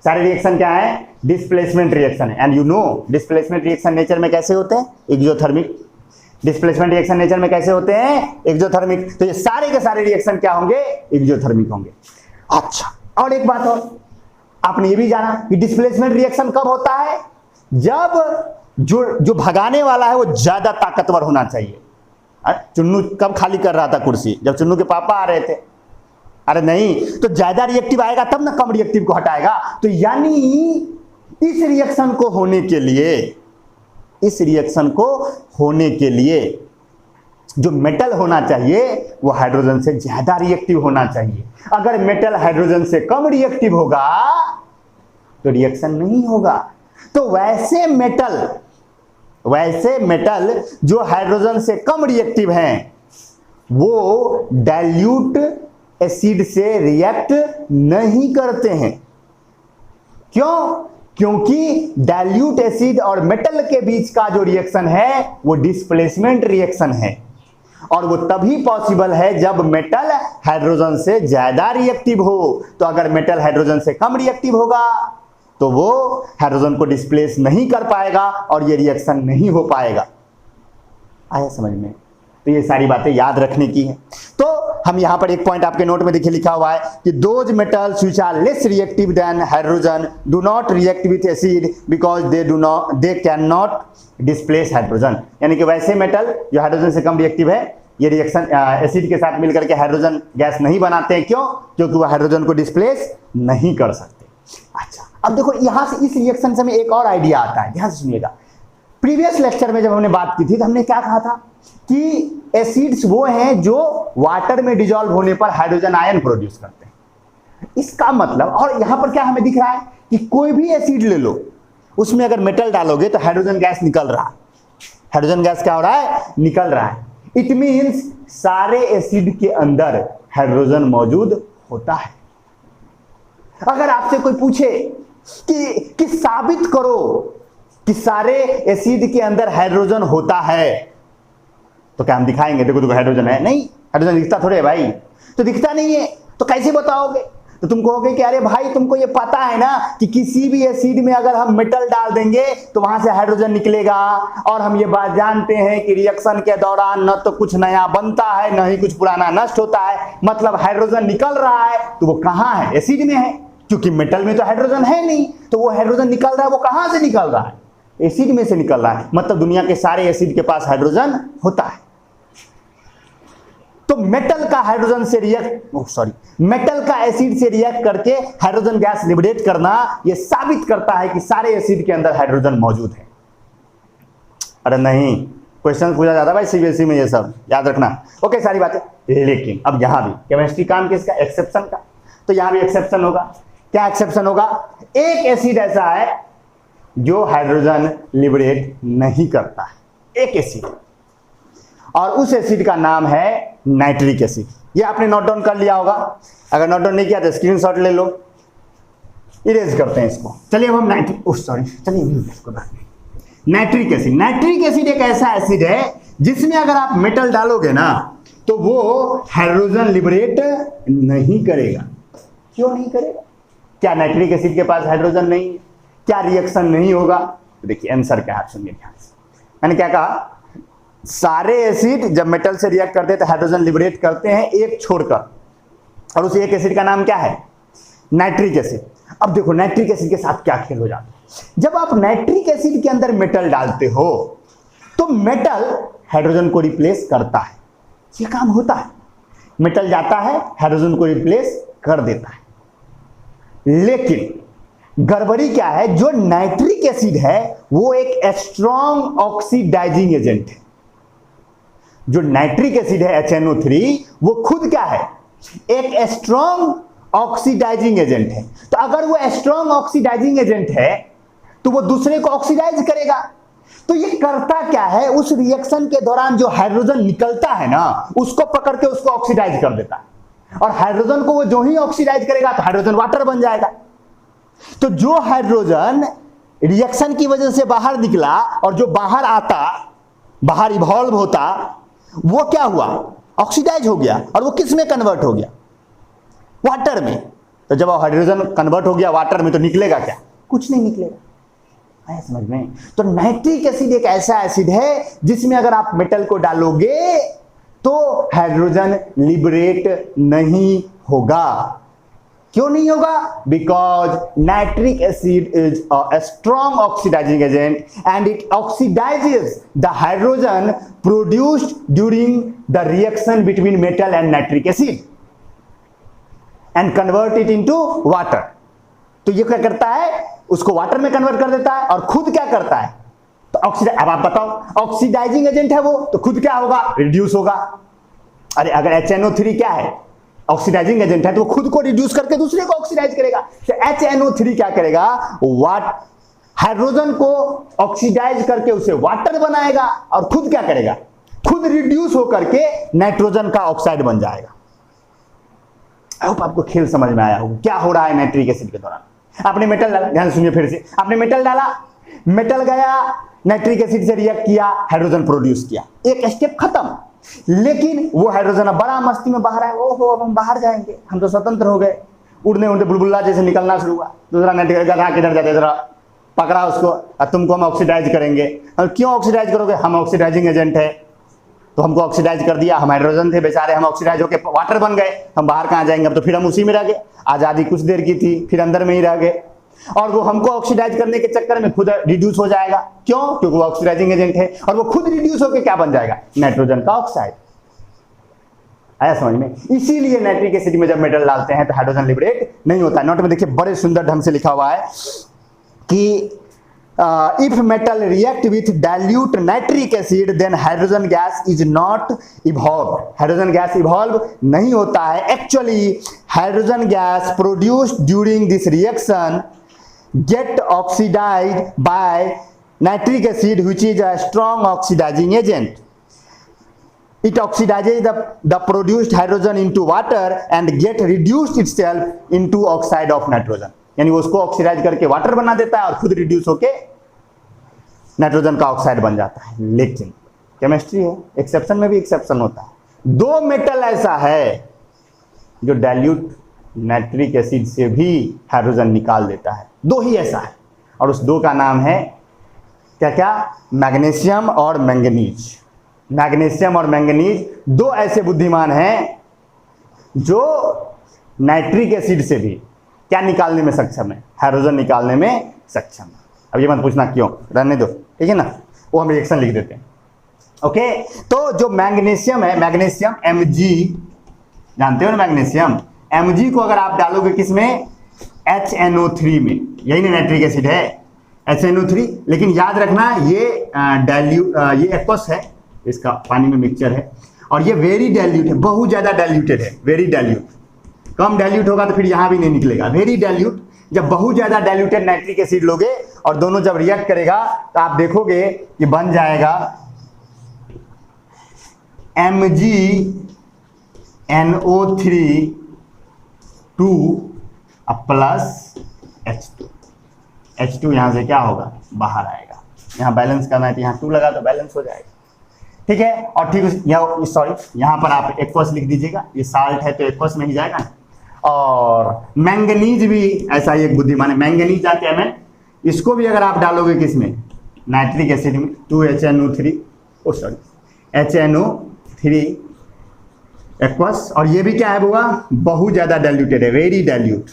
सारे रिएक्शन क्या है? डिस्प्लेसमेंट रिएक्शन है। And you know displacement reaction nature में कैसे होते हैं? एक्सोथर्मिक। डिस्प्लेसमेंट रिएक्शन नेचर में कैसे होते हैं? एक्सोथर्मिक। तो ये सारे के सारे रिएक्शन क्या होंगे? एक्सोथर्मिक होंगे। अच्छा, और एक बात और, आपने ये भी जाना कि डिस्प्लेसमेंट रिएक्शन कब होता है? जब जो भगाने वाला है वो ज्यादा ताकतवर होना चाहिए। चुन्नू कब खाली कर रहा था कुर्सी? जब चुन्नू के पापा आ रहे थे। अरे नहीं, तो ज्यादा रिएक्टिव आएगा तब ना कम रिएक्टिव को हटाएगा। तो यानी इस रिएक्शन को होने के लिए जो मेटल होना चाहिए वो हाइड्रोजन से ज्यादा रिएक्टिव होना चाहिए। अगर मेटल हाइड्रोजन से कम रिएक्टिव होगा तो रिएक्शन नहीं होगा। तो वैसे मेटल जो हाइड्रोजन से कम रिएक्टिव हैं वो डाइल्यूट एसिड से रिएक्ट नहीं करते हैं। क्यों? क्योंकि डाइल्यूट एसिड और मेटल के बीच का जो रिएक्शन है वो डिस्प्लेसमेंट रिएक्शन है, और वो तभी पॉसिबल है जब मेटल हाइड्रोजन से ज्यादा रिएक्टिव हो। तो अगर मेटल हाइड्रोजन से कम रिएक्टिव होगा तो वो हाइड्रोजन को डिस्प्लेस नहीं कर पाएगा और ये रिएक्शन नहीं हो पाएगा। आया समझ में? तो ये सारी बातें याद रखने की है। तो हम यहां पर एक पॉइंट आपके नोट में देखिए लिखा हुआ है कि those metals which are less reactive than hydrogen do not react with acid because they can not displace hydrogen. यानी कि वैसे मेटल जो हाइड्रोजन से कम रिएक्टिव है ये रिएक्शन एसिड के साथ मिलकर के हाइड्रोजन गैस नहीं बनाते हैं। क्यों? क्योंकि वो हाइड्रोजन को डिस्प्लेस नहीं कर सकते। अच्छा, अब देखो यहां से इस रिएक्शन से हमें एक और आइडिया आता है, ध्यान से सुनिएगा। प्रीवियस लेक्चर में जब हमने बात की थी तो हमने क्या कहा था कि एसिड्स वो हैं जो वाटर में डिजॉल्व होने पर हाइड्रोजन आयन प्रोड्यूस करते हैं। इसका मतलब, और यहां पर क्या हमें दिख रहा है कि कोई भी एसिड ले लो, उसमें अगर मेटल डालोगे तो हाइड्रोजन गैस निकल रहा है। हाइड्रोजन गैस क्या हो रहा है? निकल रहा है। इट मींस सारे एसिड के अंदर हाइड्रोजन मौजूद होता है। अगर आपसे कोई पूछे कि साबित करो कि सारे एसिड के अंदर हाइड्रोजन होता है, तो क्या हम दिखाएंगे? देखो देखो हाइड्रोजन है? नहीं, हाइड्रोजन दिखता थोड़े है भाई। तो दिखता नहीं है तो कैसे बताओगे? तो तुम कहोगे कि अरे भाई तुमको ये पता है ना कि किसी भी एसिड में अगर हम मेटल डाल देंगे तो वहां से हाइड्रोजन निकलेगा, और हम ये बात जानते हैं कि रिएक्शन के दौरान न तो कुछ नया बनता है न ही कुछ पुराना नष्ट होता है। मतलब हाइड्रोजन निकल रहा है तो वो कहां है? एसिड में है, क्योंकि मेटल में तो हाइड्रोजन है नहीं। तो वो हाइड्रोजन निकल रहा है, वो कहां से निकल रहा है? एसिड में से निकल रहा है। मतलब दुनिया के सारे एसिड के पास हाइड्रोजन होता है। तो मेटल का हाइड्रोजन से मेटल का एसिड से रिएक्ट करके हाइड्रोजन गैस लिबरेट करना, यह साबित करता है कि सारे एसिड के अंदर हाइड्रोजन मौजूद है। अरे नहीं, क्वेश्चन पूछा जाता है भाई सीबीएसई में, ये सब याद रखना। ओके, सारी बातें। लेकिन अब यहां भी केमिस्ट्री काम किसका? एक्सेप्शन का। तो यहां भी एक्सेप्शन होगा। क्या एक्सेप्शन होगा? एक एसिड ऐसा है जो हाइड्रोजन लिबरेट नहीं करता है, एक एसिड, और उस एसिड का नाम है नाइट्रिक एसिड। ये आपने नोट डाउन कर लिया होगा। अगर नोट डाउन नहीं किया तो स्क्रीनशॉट ले लो, इरेज करते हैं इसको। चलिए अब हम नाइट्रिक एसिड। नाइट्रिक एसिड एक ऐसा एसिड है जिसमें अगर आप मेटल डालोगे ना तो वो हाइड्रोजन लिबरेट नहीं करेगा। क्यों नहीं करेगा? क्या नाइट्रिक एसिड के पास हाइड्रोजन नहीं है? क्या रिएक्शन नहीं होगा? तो देखिए आंसर क्या है, सुनिए ध्यान से। मैंने क्या कहा? सारे एसिड जब मेटल से रिएक्ट करते हैं तो हाइड्रोजन लिबरेट करते हैं, एक छोड़कर, और उस एक एसिड का नाम क्या है? Nitric acid. अब देखो नाइट्रिक एसिड के साथ क्या खेल हो जाता है। जब आप नाइट्रिक एसिड के अंदर मेटल डालते हो तो मेटल हाइड्रोजन को रिप्लेस करता है। ये काम होता है, मेटल जाता है हाइड्रोजन को रिप्लेस कर देता है। लेकिन गड़बड़ी क्या है? जो नाइट्रिक एसिड है वो एक स्ट्रॉन्ग ऑक्सीडाइजिंग एजेंट है। जो नाइट्रिक एसिड है HNO3, वो खुद क्या है? एक स्ट्रॉन्ग ऑक्सीडाइजिंग एजेंट है। तो अगर वो स्ट्रॉन्ग ऑक्सीडाइजिंग एजेंट है तो वो दूसरे को ऑक्सीडाइज करेगा। तो ये करता क्या है? उस रिएक्शन के दौरान जो हाइड्रोजन निकलता है ना, उसको पकड़ के उसको ऑक्सीडाइज कर देता है, और हाइड्रोजन को वो जो ही ऑक्सीडाइज करेगा तो हाइड्रोजन वाटर बन जाएगा। तो जो हाइड्रोजन रिएक्शन की वजह से बाहर निकला और जो बाहर आता, बाहर इवॉल्व होता, वो क्या हुआ? ऑक्सीडाइज हो गया। और वो किस में कन्वर्ट हो गया? वाटर में। तो जब हाइड्रोजन कन्वर्ट हो गया वाटर में तो निकलेगा क्या? कुछ नहीं निकलेगा। आया समझ में? तो नाइट्रिक एसिड एक ऐसा एसिड है जिसमें अगर आप मेटल को डालोगे तो हाइड्रोजन लिबरेट नहीं होगा। क्यों नहीं होगा? Because nitric acid is a strong oxidizing agent and it oxidizes the hydrogen produced during the reaction between metal and nitric acid and convert it into water. तो ये क्या करता है? उसको वाटर में कन्वर्ट कर देता है, और खुद क्या करता है? तो ऑक्सीडाइज। अब आप बताओ, ऑक्सीडाइजिंग एजेंट है वो, तो खुद क्या होगा? रिड्यूस होगा। अरे अगर HNO3 क्या है? ऑक्सीडाइजिंग एजेंट है, तो वो खुद को रिड्यूस करके दूसरे को ऑक्सीडाइज करेगा। तो HNO3 क्या करेगा? हाइड्रोजन को ऑक्सीडाइज करके उसे वाटर बनाएगा, और खुद क्या करेगा? खुद रिड्यूस होकर के नाइट्रोजन का ऑक्साइड बन जाएगा। आई होप आपको खेल समझ में आया होगा क्या हो रहा है नाइट्रिक एसिड के दौरान। आपने मेटल डाला, ध्यान सुनिए फिर से। आपने मेटल डाला, मेटल गया, नाइट्रिक एसिड से रिएक्ट किया, हाइड्रोजन प्रोड्यूस किया, एक स्टेप खत्म। लेकिन वो हाइड्रोजन अब बड़ा मस्ती में बाहर आए। ओहो, अब हम बाहर जाएंगे, हम तो स्वतंत्र हो गए, उड़ने उड़ने बुलबुल्ला जैसे निकलना शुरू हुआ। दूसरा नाइट्रिक गधा किधर जाते, जरा पकड़ा उसको, और तुमको हम ऑक्सीडाइज करेंगे। और क्यों ऑक्सीडाइज करोगे? हम ऑक्सीडाइजिंग एजेंट है, तो हमको ऑक्सीडाइज कर दिया। हम हाइड्रोजन थे बेचारे, हम ऑक्सीडाइज होकर वाटर बन गए। हम बाहर कहाँ जाएंगे? अब तो फिर हम उसी में रह गए। आज़ादी कुछ देर की थी, फिर अंदर में ही रह गए, और वो हमको ऑक्सीडाइज करने के चक्कर में खुद रिड्यूस हो जाएगा। क्यों? क्योंकि वो ऑक्सीडाइजिंग एजेंट है, और वो खुद रिड्यूस होकर क्या बन जाएगा? नाइट्रोजन का ऑक्साइड। आया समझ में? इसीलिए नाइट्रिक एसिड में जब मेटल डालते हैं तो हाइड्रोजन लिबरेट नहीं होता है। नोट में देखिए बड़े सुंदर ढंग से लिखा हुआ है कि if metal react with dilute nitric acid then hydrogen gas is not evolved. hydrogen gas evolve नहीं होता है. Actually hydrogen gas produced during this reaction get oxidized by nitric acid, which is a strong oxidizing agent. It oxidizes the produced hydrogen into water and get reduced itself into oxide of nitrogen. यानी वो उसको ऑक्सीडाइज करके वाटर बना देता है और खुद रिड्यूस होके नाइट्रोजन का ऑक्साइड बन जाता है. लेकिन केमिस्ट्री है, एक्सेप्शन में भी एक्सेप्शन होता है. दो मेटल ऐसा है जो डाइल्यूट नाइट्रिक एसिड से भी हाइड्रोजन निकाल देता है. दो ही ऐसा है और उस दो का नाम है क्या क्या? मैग्नीशियम और मैंगनीज. मैग्नीशियम और मैंगनीज दो ऐसे बुद्धिमान हैं जो नाइट्रिक एसिड से भी क्या निकालने में सक्षम है? हाइड्रोजन निकालने में सक्षम है. अब ये मत पूछना क्यों, रहने दो, ठीक है ना, वो हम रिएक्शन लिख देते हैं. ओके, तो जो मैग्नीशियम है, मैग्नीशियम Mg, जानते हो ना मैग्नीशियम, Mg को अगर आप डालोगे किसमें? HNO3 में. यही ना नाइट्रिक एसिड है, HNO3. लेकिन याद रखना ये ये एक्वस है, इसका पानी में मिक्सचर है और ये वेरी डाइल्यूट है, बहुत ज्यादा डाइल्यूटेड है. वेरी डाइल्यूट, कम डाइल्यूट होगा तो फिर यहां भी नहीं निकलेगा. Very dilute. जब बहुत ज्यादा डाइल्यूटेड नाइट्रिक एसिड लोगे और दोनों जब रिएक्ट करेगा तो आप देखोगे कि बन जाएगा MgNO3 2 प्लस H2. H2 यहां से क्या होगा? बाहर आएगा. यहां बैलेंस करना है तो यहां 2 लगा तो बैलेंस हो जाएगा. ठीक है. और ठीक सॉरी, यहां पर आप एक्वस लिख दीजिएगा. ये साल्ट है तो एक्वस में ही जाएगा ना. और मैंगनीज भी ऐसा ही एक बुद्धिमान है. मैंगनीज जानते हैं, इसको भी अगर आप डालोगे किसमें? नाइट्रिक एसिड में 2HNO3 HNO3 एक्वस. और ये भी क्या है बुआ? बहुत ज्यादा डाइल्यूटेड है, वेरी डाइल्यूट.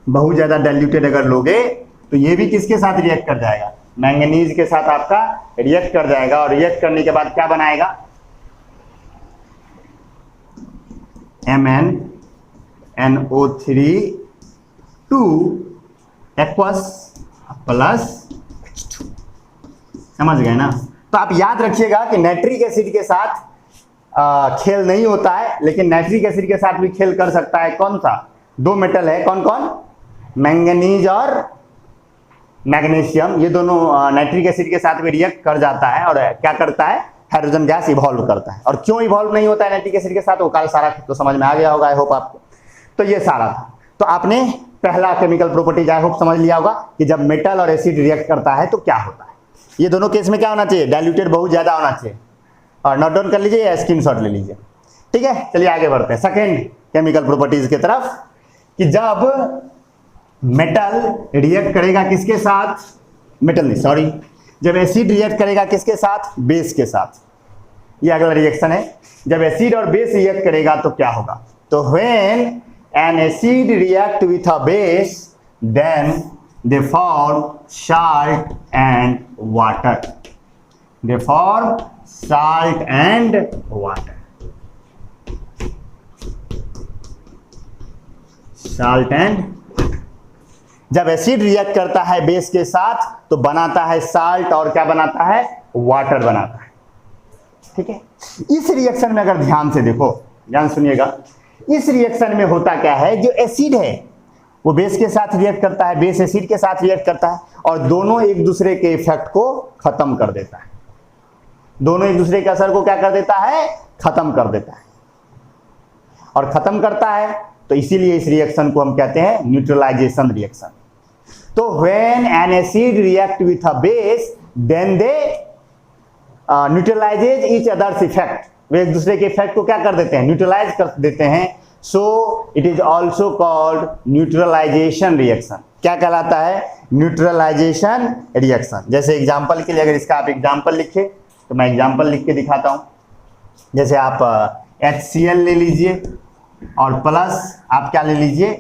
बहुत ज्यादा डाइल्यूटेड अगर लोगे तो ये भी किसके साथ रिएक्ट कर जाएगा? मैंगनीज के साथ आपका रिएक्ट कर जाएगा. और रिएक्ट करने के बाद क्या बनाएगा? MnNO3 2 aqueous plus H2. समझ गए ना? तो आप याद रखिएगा कि नाइट्रिक एसिड के साथ खेल नहीं होता है, लेकिन नाइट्रिक एसिड के साथ भी खेल कर सकता है. कौन सा? दो मेटल है, कौन कौन? मैंगनीज और मैग्नीशियम. ये दोनों नाइट्रिक एसिड के साथ भी रिएक्ट कर जाता है और क्या करता है? हाइड्रोजन गैस इवॉल्व करता है. और क्यों इवॉल्व नहीं होता है नाइट्रिक एसिड के साथ? वो कल सारा तो समझ में आ गया होगा, आई होप आपको. तो ये सारा था. तो आपने पहला केमिकल प्रॉपर्टीज आई होप समझ लिया होगा कि जब मेटल और एसिड रिएक्ट करता है तो क्या होता है. ये दोनों केस में क्या होना चाहिए? डाइल्यूटेड बहुत ज्यादा होना चाहिए. और नोट डाउन कर लीजिए या स्क्रीनशॉट ले लीजिए. ठीक है, चलिए आगे बढ़ते हैं सेकेंड केमिकल प्रॉपर्टीज की तरफ. कि जब मेटल रिएक्ट करेगा किसके साथ? मेटल नहीं, सॉरी, जब एसिड रिएक्ट करेगा किसके साथ? बेस के साथ. ये अगला रिएक्शन है. जब एसिड और बेस रिएक्ट करेगा तो क्या होगा? तो when an acid react with a base then they form salt and water. They form salt and water. Salt and. जब एसिड रिएक्ट करता है बेस के साथ तो बनाता है साल्ट और क्या बनाता है? वाटर बनाता है. ठीक है. इस रिएक्शन में अगर ध्यान से देखो, ध्यान सुनिएगा, इस रिएक्शन में होता क्या है? जो एसिड है वो बेस के साथ रिएक्ट करता है, बेस एसिड के साथ रिएक्ट करता है और दोनों एक दूसरे के इफेक्ट को खत्म कर देता है. दोनों एक दूसरे के असर को क्या कर देता है? खत्म कर देता है. और खत्म करता है तो इसीलिए इस रिएक्शन को हम कहते हैं न्यूट्रलाइजेशन रिएक्शन. तो when an acid react with a base then they neutralizes each other's effect. वे एक दूसरे के इफेक्ट को क्या कर देते हैं? न्यूट्रलाइज कर देते हैं. So it is also called neutralization reaction. क्या कहलाता है? Neutralisation reaction. जैसे एग्जांपल के लिए अगर इसका आप एग्जांपल लिखे तो मैं एग्जांपल लिख के दिखाता हूं. जैसे आप HCl ले लीजिए और प्लस आप क्या ले लीजिए?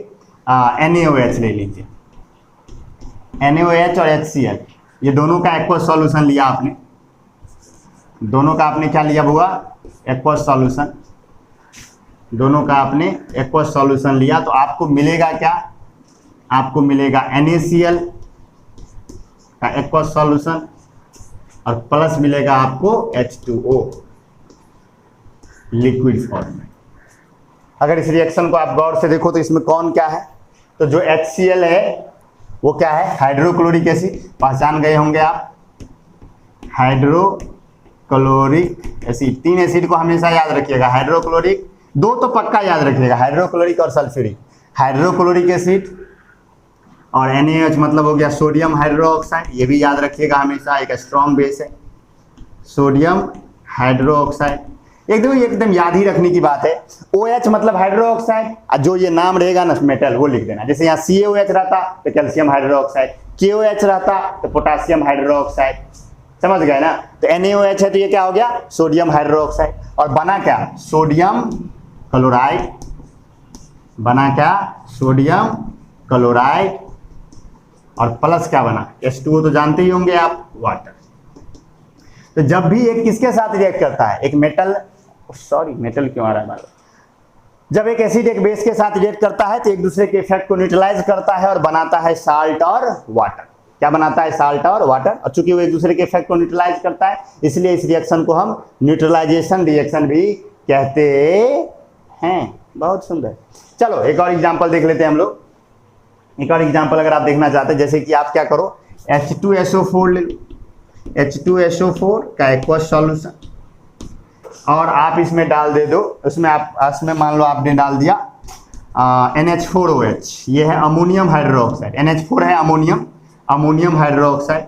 NaOH ले लीजिए. NaOH और HCl ये दोनों का एक्वस सॉल्यूशन लिया आपने. दोनों का आपने क्या लिया हुआ? Aqueous solution. दोनों का आपने एक्वस सॉल्यूशन लिया तो आपको मिलेगा क्या? आपको मिलेगा NaCl का एक्वस सॉल्यूशन और प्लस मिलेगा आपको H2O लिक्विड फॉर्म में। अगर इस रिएक्शन को आप गौर से देखो तो इसमें कौन क्या है, तो जो HCl है वो क्या है, हाइड्रोक्लोरिक एसिड, पहचान गए होंगे आप, हाइड्रोक्लोरिक एसिड। 3 एसिड को हमेशा याद रखिएगा, हाइड्रोक्लोरिक, 2 तो पक्का याद रखिएगा, हाइड्रोक्लोरिक और सल्फ्यूरिक। हाइड्रोक्लोरिक एसिड और NaOH मतलब हो गया सोडियम हाइड्रोक्साइड, ये भी याद रखिएगा हमेशा, एक स्ट्रॉन्ग बेस है सोडियम हाइड्रोक्साइड। एकदम याद ही रखने की बात है। OH मतलब हाइड्रोक्साइड, और जो ये नाम रहेगा ना मेटल वो लिख देना। जैसे यहाँ CaOH रहता तो कैल्शियम हाइड्रोक्साइड, KOH रहता तो पोटासियम हाइड्रोक्साइड, समझ गए ना। तो NaOH है तो ये क्या हो गया, सोडियम हाइड्रोक्साइड। और बना क्या, सोडियम क्लोराइड, बना क्या, सोडियम क्लोराइड, और प्लस क्या बना, H2O तो जानते ही होंगे आप, वाटर। तो जब भी एक किसके साथ रिएक्ट करता है, एक मेटल, सॉरी मेटल क्यों आ रहा है हमारा, जब एक एसिड एक बेस के साथ रिएक्ट करता है तो एक दूसरे के इफेक्ट को न्यूट्रलाइज करता है और बनाता है साल्ट और वाटर। क्या बनाता है, साल्ट और वाटर। और चूंकि वो एक दूसरे के इफेक्ट को न्यूट्रलाइज करता है इसलिए इस रिएक्शन को हम न्यूट्रलाइजेशन रिएक्शन भी कहते हैं। बहुत सुंदर। चलो एक और एग्जांपल देख लेते हैं हम लोग। एक और एग्जांपल अगर आप देखना चाहते हैं, जैसे कि आप क्या करो, H2SO4 ले लो, H2SO4 का एक्वस सॉल्यूशन, और आप इसमें डाल दे दो, उसमें आप इसमें मान लो आपने डाल दिया NH4OH, ये है अमोनियम हाइड्रोक्साइड, NH4 है अमोनियम हाइड्रोक्साइड।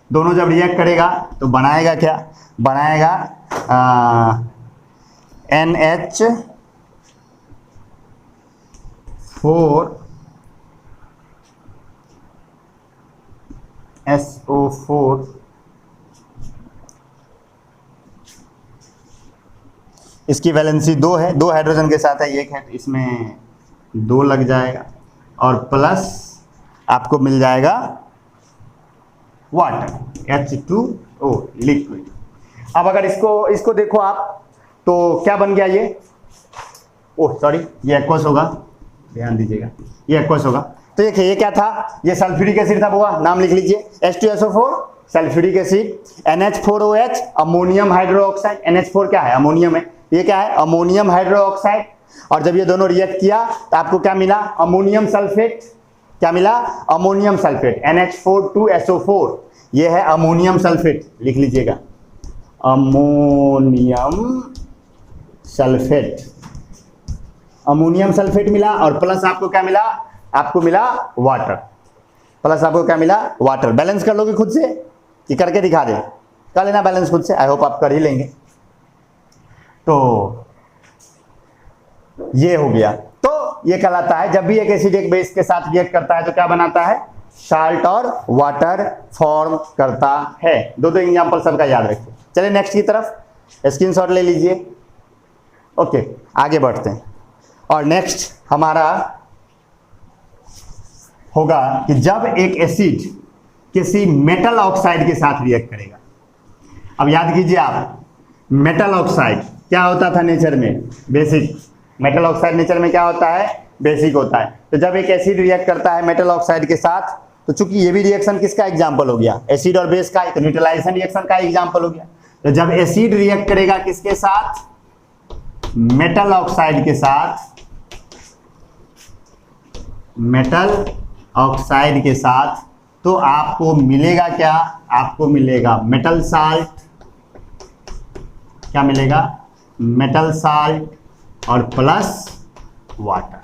दोनों जब रिएक्ट करेगा तो बनाएगा क्या, बनाएगा NH4SO4, इसकी वैलेंसी 2 है, 2 हाइड्रोजन के साथ है, 1 है तो इसमें 2 लग जाएगा, और प्लस आपको मिल जाएगा वाटर H2O लिक्विड। अब अगर इसको देखो आप तो क्या बन गया ये, ओह सॉरी ये एक्वस होगा, ध्यान दीजिएगा ये एक्वस होगा। तो ये क्या था, ये सल्फ्यूरिक एसिड था, बुआ नाम लिख लीजिए, H2SO4 sulphuric acid, NH4OH ammonium hydroxide, NH4 क्या है, अमोनियम है, ये क्या है, अमोनियम हाइड्रोक्साइड। और जब ये दोनों रिएक्ट किया तो आपको क्या मिला, अमोनियम सल्फेट। क्या मिला, अमोनियम सल्फेट, NH4 ये है अमोनियम सल्फेट, लिख लीजिएगा अमोनियम सल्फेट। अमोनियम सल्फेट मिला और प्लस आपको क्या मिला, आपको मिला वाटर, प्लस आपको क्या मिला, वाटर। बैलेंस कर लोगे खुद से कि करके दिखा दे, कर लेना बैलेंस खुद से, आई होप आप कर ही लेंगे। तो ये हो गया। तो ये कहलाता है जब भी एक एसिड एक बेस के साथ रिएक्ट करता है तो क्या बनाता है, साल्ट और वाटर फॉर्म करता है। दो एग्जांपल सबका याद रखिए। चलिए नेक्स्ट की तरफ स्क्रीनशॉट ले लीजिए। ओके आगे बढ़ते हैं। और नेक्स्ट हमारा होगा कि जब एक एसिड किसी मेटल ऑक्साइड के साथ रिएक्ट करेगा। अब याद कीजिए आप, मेटल ऑक्साइड क्या होता था नेचर में, बेसिक। मेटल ऑक्साइड नेचर में क्या होता है, बेसिक होता है। तो जब एक एसिड रिएक्ट करता है मेटल ऑक्साइड के साथ, तो चूंकि ये भी रिएक्शन किसका एग्जांपल हो गया, एसिड और बेस का, तो न्यूट्रलाइजेशन रिएक्शन का एग्जांपल हो गया। तो जब एसिड रिएक्ट करेगा किसके साथ, मेटल ऑक्साइड के साथ, मेटल ऑक्साइड के साथ, तो आपको मिलेगा क्या, आपको मिलेगा मेटल साल्ट। क्या मिलेगा, मेटल साल्ट और प्लस वाटर।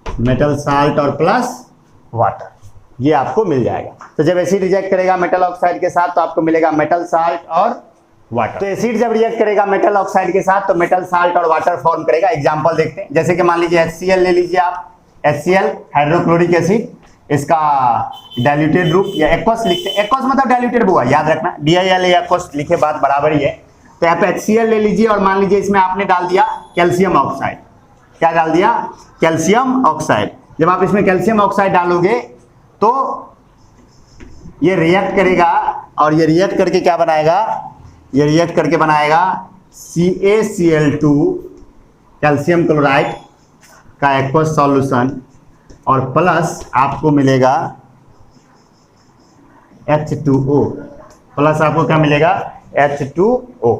मेटल साल्ट और प्लस वाटर ये आपको मिल जाएगा। तो जब एसिड रिएक्ट करेगा मेटल ऑक्साइड के साथ तो आपको मिलेगा मेटल साल्ट और वाटर। तो एसिड जब रिएक्ट करेगा मेटल ऑक्साइड के साथ तो मेटल साल्ट और वाटर फॉर्म करेगा। एग्जांपल देखते हैं, जैसे कि मान लीजिए HCl ले लीजिए आप, HCl हाइड्रोक्लोरिक एसिड, इसका डाइल्यूटेड रूप या एक्वस लिखते हैं। एक्वस मतलब डाइल्यूटेड हुआ, याद रखना, DIL या एक्वस लिखे बात बराबर ही है। तो यहाँ पे HCl ले लीजिए और मान लीजिए इसमें आपने डाल दिया कैल्शियम ऑक्साइड। क्या डाल दिया, कैल्शियम ऑक्साइड। जब आप इसमें कैल्शियम ऑक्साइड डालोगे तो ये रिएक्ट करेगा और ये रिएक्ट करके क्या बनाएगा, ये रिएक्ट करके बनाएगा CaCl2 कैल्शियम क्लोराइड का एक्वस सॉल्यूशन और प्लस आपको मिलेगा H2O प्लस आपको क्या मिलेगा H2O।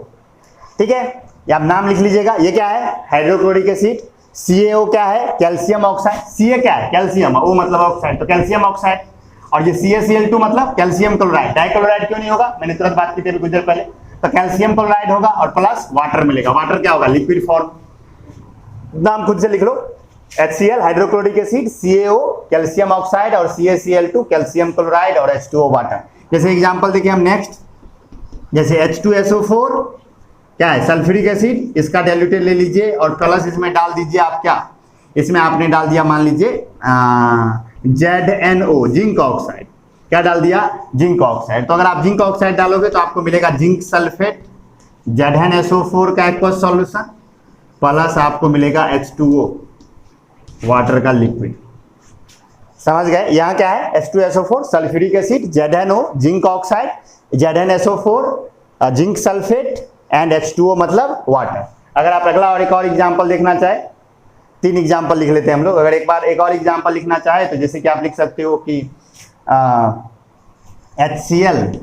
ठीक है, ये आप नाम लिख लीजिएगा। ये क्या है हाइड्रोक्लोरिक एसिड। CaO क्या है कैल्शियम ऑक्साइड। Ca क्या है कैल्शियम, O मतलब ऑक्साइड तो कैल्शियम ऑक्साइड। और ये CaCl2 मतलब कैल्शियम क्लोराइड। डाइक्लोराइड क्यों नहीं होगा, मैंने तुरंत बात की थी अभी कुछ देर पहले। तो कैल्शियम क्लोराइड होगा और प्लस वाटर मिलेगा। वाटर क्या होगा लिक्विड फॉर्म, नाम खुद से लिख लो। HCl hydrochloric acid, CaO calcium oxide और CaCl2 कैल्शियम क्लोराइड और H2O वाटर। जैसे एग्जांपल देखिए हम नेक्स्ट, जैसे H2SO4 क्या है सल्फ्यूरिक एसिड, इसका डाइल्यूटेड ले लीजिए और प्लस इसमें डाल दीजिए आप क्या, इसमें आपने डाल दिया मान लीजिए ZnO जिंक ऑक्साइड। क्या डाल दिया जिंक ऑक्साइड। तो अगर आप जिंक ऑक्साइड डालोगे तो आपको मिलेगा जिंक सल्फेट, ZnSO4 का एक्वस सॉल्यूशन प्लस आपको मिलेगा H2O वाटर का लिक्विड। समझ गए, यहाँ क्या है H2SO4 sulphuric acid, ZnO zinc oxide, ZnSO4 zinc sulphate and H2O मतलब वाटर। अगर आप अगला और एक और एग्जांपल देखना चाहे, 3 एग्जांपल लिख लेते हैं हम लोग। अगर एक बार एक और एग्जांपल लिखना चाहे तो जैसे कि आप लिख सकते हो कि HCl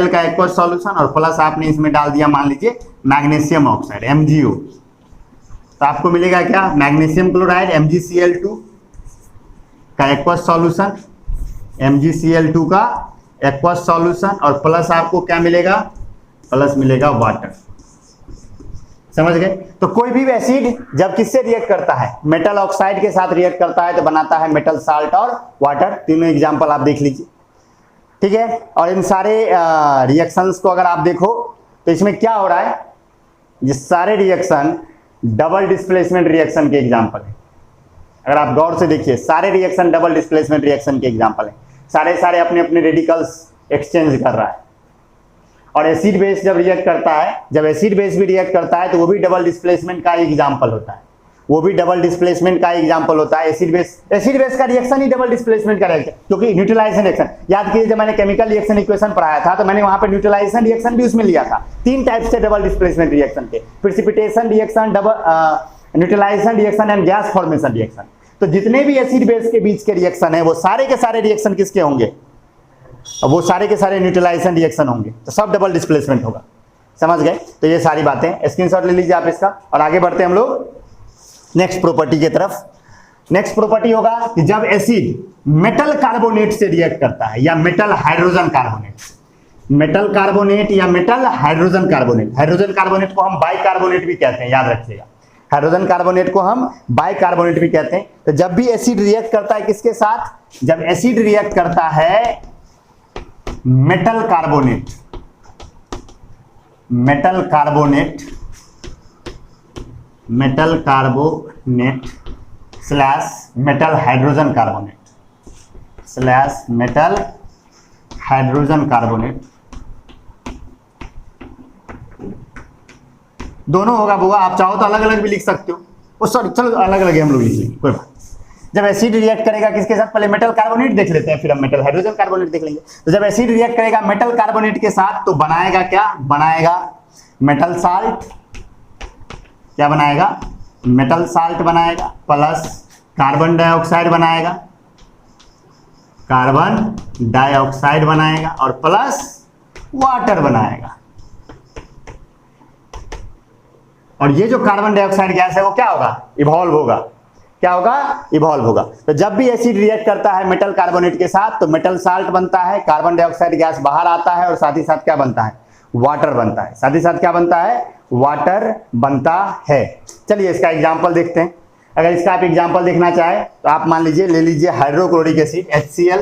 का एक्वस सॉल्यूशन और प्लस आपने इसमें डाल दिया मान लीजिए मैग्नीशियम ऑक्साइड MgO। तो आपको मिलेगा क्या मैग्नीशियम क्लोराइड MgCl2 का एक्वस सॉल्यूशन, MgCl2 का एक्वस सॉल्यूशन और प्लस आपको क्या मिलेगा, प्लस मिलेगा वाटर। समझ गए। तो कोई भी एसिड जब किससे रिएक्ट करता है मेटल ऑक्साइड के साथ रिएक्ट करता है तो बनाता है मेटल साल्ट और वाटर। तीनों एग्जांपल आप देख लीजिए। ठीक है, और इन सारे रिएक्शंस को अगर आप देखो तो इसमें क्या हो रहा है, ये सारे रिएक्शन डबल डिस्प्लेसमेंट रिएक्शन के एग्जांपल है। अगर आप गौर से देखिए सारे रिएक्शन डबल डिस्प्लेसमेंट रिएक्शन के एग्जांपल है। सारे अपने अपने रेडिकल्स एक्सचेंज कर रहा है। और एसिड बेस जब रिएक्ट करता है, जब एसिड बेस भी रिएक्ट करता है तो वो भी डबल डिस्प्लेसमेंट का एग्जांपल होता है। वो भी डबल डिस्प्लेसमेंट का एग्जांपल होता है। एसिड बेस का रिएक्शन ही डबल डिस्प्लेसमेंट का रिएक्शन, क्योंकि न्यूट्रलाइजेशन रिएक्शन याद कीजिए, जब मैंने केमिकल रिएक्शन इक्वेशन पढ़ाया था तो मैंने वहां पर न्यूट्रलाइजेशन रिएक्शन भी उसमें लिया था। 3 टाइप से डबल डिस्प्लेसमेंट रिएक्शन के, precipitation reaction, double neutralization reaction and gas formation reaction. तो जितने भी एसिड बेस के बीच के रिएक्शन है वो सारे के सारे रिएक्शन किसके होंगे, वो सारे के सारे न्यूट्रलाइजेशन रिएक्शन होंगे। तो सब डबल डिस्प्लेसमेंट होगा। समझ गए। तो ये सारी बातें स्क्रीनशॉट ले लीजिए आप इसका। और आगे बढ़ते हैं हम लोग नेक्स्ट प्रॉपर्टी की तरफ। नेक्स्ट प्रॉपर्टी होगा कि जब एसिड मेटल कार्बोनेट से रिएक्ट करता है या metal hydrogen carbonate, metal carbonate या metal hydrogen carbonate. Hydrogen carbonate को हम बाइकार्बोनेट भी कहते हैं, याद रखिएगा। हाइड्रोजन कार्बोनेट को हम बाइकार्बोनेट भी कहते हैं। तो जब भी एसिड रिएक्ट करता है किसके साथ, जब एसिड रिएक्ट करता है metal carbonate, metal carbonate, metal carbonate slash metal hydrogen carbonate slash metal hydrogen carbonate, दोनों होगा बुआ। आप चाहो तो अलग अलग भी लिख सकते हो। वो सॉरी चलो अलग अलग हम लोग लिख लेंगे, कोई बात। जब एसिड रिएक्ट करेगा किसके साथ, पहले मेटल कार्बोनेट देख लेते हैं फिर हम मेटल हाइड्रोजन कार्बोनेट देख लेंगे। तो जब एसिड रिएक्ट करेगा मेटल कार्बोनेट के साथ तो बनाएगा क्या, बनाएगा मेटल साल्ट। क्या बनाएगा, मेटल साल्ट बनाएगा प्लस कार्बन डाइऑक्साइड बनाएगा, कार्बन डाइऑक्साइड बनाएगा और प्लस वाटर बनाएगा। और ये जो कार्बन डाइऑक्साइड गैस है वो क्या होगा, इवॉल्व होगा। क्या होगा, इवॉल्व होगा। तो जब भी एसिड रिएक्ट करता है मेटल कार्बोनेट के साथ तो मेटल साल्ट बनता है, कार्बन डाइऑक्साइड गैस बाहर आता है और साथ ही साथ क्या बनता है, वाटर बनता है। साथ ही साथ क्या बनता है, वाटर बनता है। चलिए इसका एग्जांपल देखते हैं। अगर इसका आप एग्जांपल देखना चाहे तो आप मान लीजिए, ले लीजिए हाइड्रोक्लोरिक एसिड HCl।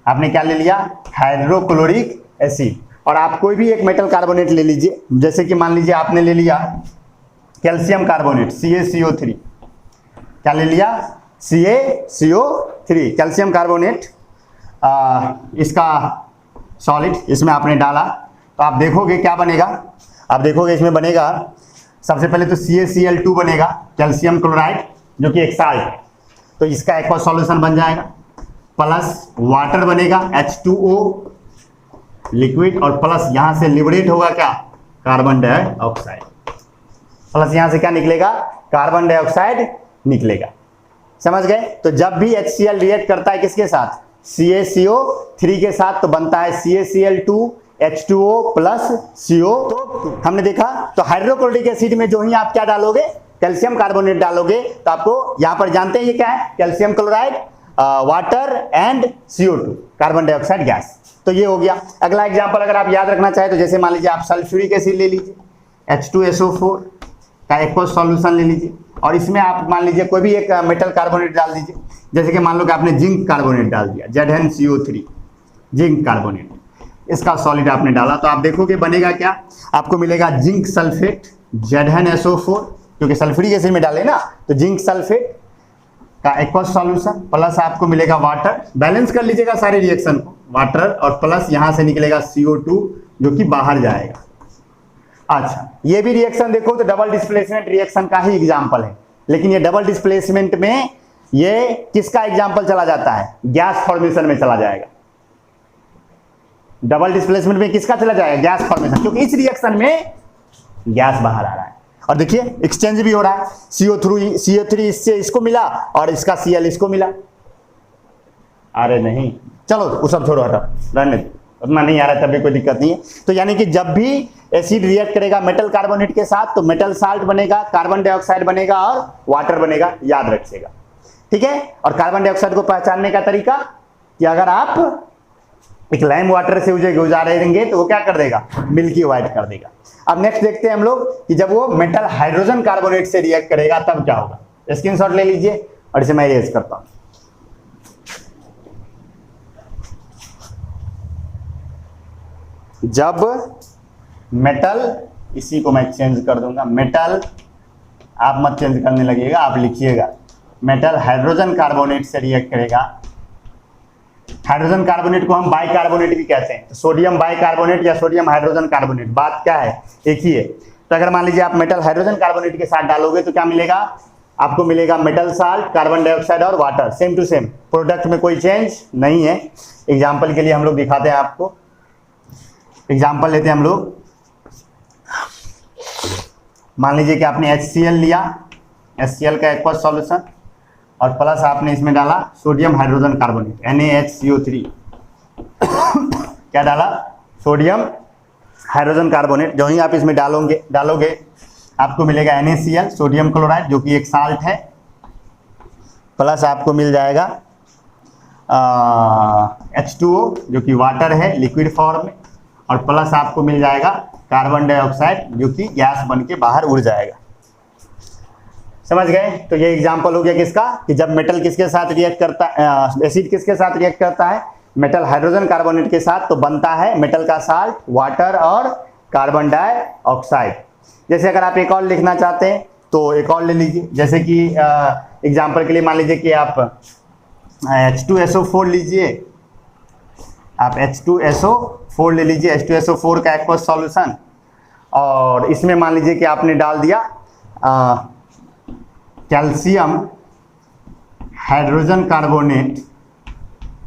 आपने क्या ले लिया, हाइड्रोक्लोरिक एसिड। और आप कोई भी एक मेटल कार्बोनेट ले लीजिए, जैसे कि मान लीजिए आपने ले लिया कैल्शियम कार्बोनेट CaCO3। क्या ले लिया, CaCO3 कैल्शियम कार्बोनेट। इसका सॉलिड इसमें आपने डाला तो आप देखोगे क्या बनेगा, आप देखोगे इसमें बनेगा सबसे पहले तो CaCl2 बनेगा, कैल्शियम क्लोराइड, जो कि एक साल्ट है। तो इसका एक्वा सॉल्यूशन बन जाएगा प्लस वाटर बनेगा H2O लिक्विड और प्लस यहां से लिबरेट होगा क्या, कार्बन डाइऑक्साइड। प्लस यहां से क्या निकलेगा, कार्बन डाइऑक्साइड निकलेगा। समझ गए? तो जब भी HCl रिएक्ट करता है किसके साथ, CaCO3 के साथ, तो बनता है CaCl2 H2O प्लस CO। तो हमने देखा, तो हाइड्रोक्लोरिक एसिड में जो ही आप क्या डालोगे, कैल्शियम कार्बोनेट डालोगे, तो आपको यहां पर जानते हैं ये क्या है, calcium chloride, water and CO2 carbon dioxide gas. तो ये हो गया। अगला एग्जांपल अगर आप याद रखना चाहे तो जैसे मान लीजिए आप सल्फ्यूरिक एसिड ले लीजिए, H2SO4 का एक्वस सॉल्यूशन ले लीजिए, और इसमें आप मान लीजिए कोई भी एक मेटल कार्बोनेट डाल दीजिए। जैसे कि मान लो कि आपने जिंक कार्बोनेट डाल दिया, ZnCO3 जिंक कार्बोनेट, इसका सॉलिड आपने डाला, तो आप देखोगे बनेगा क्या, आपको मिलेगा जिंक सल्फेट ZnSO4, क्योंकि सल्फ्यूरिक एसिड में डाले ना, तो जिंक सल्फेट का एक्वस सॉल्यूशन प्लस आपको मिलेगा वाटर। बैलेंस कर लीजिएगा सारे रिएक्शन को, वाटर और प्लस यहां से निकलेगा CO2 जो कि बाहर जाएगा। अच्छा, ये भी रिएक्शन देखो तो डबल डिस्प्लेसमेंट रिएक्शन का ही एग्जांपल है, लेकिन ये डबल डिस्प्लेसमेंट में ये किसका एग्जांपल चला जाता है, गैस फॉर्मेशन में चला जाएगा। डबल डिस्प्लेसमेंट में किसका चला जाएगा, गैस फॉर्मेशन, क्योंकि इस रिएक्शन में गैस बाहर आ रहा है। और देखिए एक्सचेंज भी हो रहा है, CO3 इससे इसको मिला और इसका Cl इसको मिला। अरे नहीं, चलो वो सब छोड़ो, हटा रहने दो, उतना नहीं आ रहा है तब भी कोई दिक्कत नहीं है। तो यानी कि जब भी एसिड रिएक्ट करेगा मेटल कार्बोनेट के साथ तो मेटल साल्ट बनेगा, कार्बन डाइऑक्साइड बनेगा और वाटर बनेगा, याद रखिएगा, ठीक है। और कार्बन डाइऑक्साइड को पहचानने का तरीका कि अगर आप एक लाइम वाटर से उसे गुजारेंगे तो वो क्या कर देगा, मिल्की व्हाइट कर देगा। अब नेक्स्ट देखते हैं हम लोग कि जब वो मेटल हाइड्रोजन कार्बोनेट से रिएक्ट करेगा तब क्या होगा। स्क्रीनशॉट ले लीजिए और इसे मैं इरेज करता हूं। जब मेटल, इसी को मैं चेंज कर दूंगा, मेटल आप मत चेंज करने लगिएगा, आप लिखिएगा मेटल हाइड्रोजन कार्बोनेट से रिएक्ट करेगा। हाइड्रोजन कार्बोनेट को हम बाइकार्बोनेट भी कहते हैं, सोडियम बाइकार्बोनेट या सोडियम हाइड्रोजन कार्बोनेट, बात क्या है, एक ही है। तो अगर मान लीजिए आप मेटल हाइड्रोजन कार्बोनेट के साथ डालोगे तो क्या मिलेगा, आपको मिलेगा मेटल साल्ट, कार्बन डाइऑक्साइड और water, same to same, product में कोई चेंज नहीं है। एग्जाम्पल के लिए हम लोग दिखाते हैं आपको, एग्जाम्पल लेते हैं हम लोग। मान लीजिए कि आपने HCl लिया, HCl का एक्वस सॉल्यूशन, और प्लस आपने इसमें डाला सोडियम हाइड्रोजन कार्बोनेट NaHCO3 क्या डाला, सोडियम हाइड्रोजन कार्बोनेट। जो ही आप इसमें डालोगे आपको मिलेगा NaCl सोडियम क्लोराइड जो कि एक साल्ट है, प्लस आपको मिल जाएगा H2O जो कि वाटर है लिक्विड फॉर्म में, और प्लस आपको मिल जाएगा कार्बन डाइऑक्साइड जो कि गैस बन के बाहर उड़ जाएगा। समझ गए? तो ये एग्जांपल हो गया किसका, कि जब मेटल किसके साथ रिएक्ट करता है, एसिड किसके साथ रिएक्ट करता है, मेटल हाइड्रोजन कार्बोनेट के साथ, तो बनता है मेटल का साल्ट, वाटर और कार्बन डाइऑक्साइड। जैसे अगर आप एक और लिखना चाहते हैं तो एक और ले लीजिए, जैसे कि एग्जांपल के लिए मान लीजिए कि आप H2SO4 लीजिए, आप H2SO4 ले लीजिए, H2SO4 का एक्वस सॉल्यूशन, और इसमें मान लीजिए कि आपने डाल दिया कैल्शियम हाइड्रोजन कार्बोनेट,